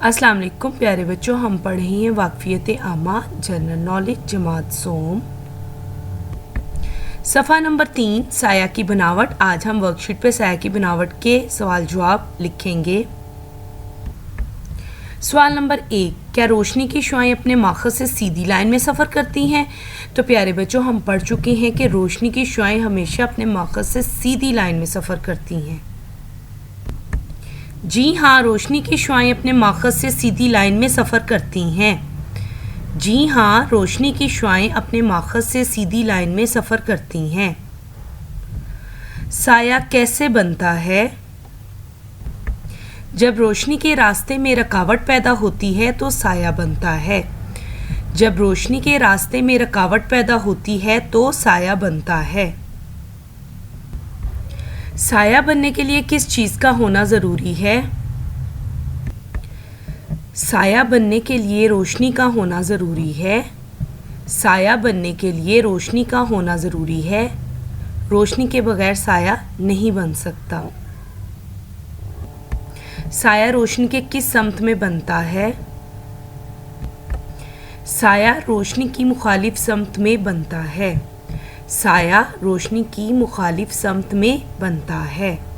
अस्सलाम वालेकुम प्यारे बच्चों, हम पढ़ रहे हैं वाक़फ़ियत आमा जनरल नॉलेज जमात सोम, सफ़ा नंबर 3 साया की बनावट। आज हम वर्कशीट पे साया की बनावट के सवाल जवाब लिखेंगे। सवाल नंबर 1, क्या रोशनी की शुआएं अपने माखज़ से सीधी लाइन में सफ़र करती हैं? तो प्यारे बच्चों, हम पढ़ चुके हैं कि रोशनी की शुआएं हमेशा अपने माखज़ से सीधी लाइन में सफ़र करती हैं। जी हाँ, रोशनी की शुआएं अपने माखज़ से सीधी लाइन में सफ़र करती हैं। जी हाँ, रोशनी की शुआएं अपने माखज़ से सीधी लाइन में सफ़र करती हैं। साया कैसे बनता है? जब रोशनी के रास्ते में रुकावट पैदा होती है तो साया बनता है। जब रोशनी के रास्ते में रुकावट पैदा होती है तो साया बनता है। साया बनने के लिए किस चीज़ का होना ज़रूरी है? साया बनने के लिए रोशनी का होना ज़रूरी है। साया बनने के लिए रोशनी का होना ज़रूरी है। रोशनी के बगैर साया नहीं बन सकता। साया रोशनी के किस समत में बनता है? साया रोशनी की मुखालिफ समत में बनता है। साया रोशनी की मुखालिफ समत में बनता है।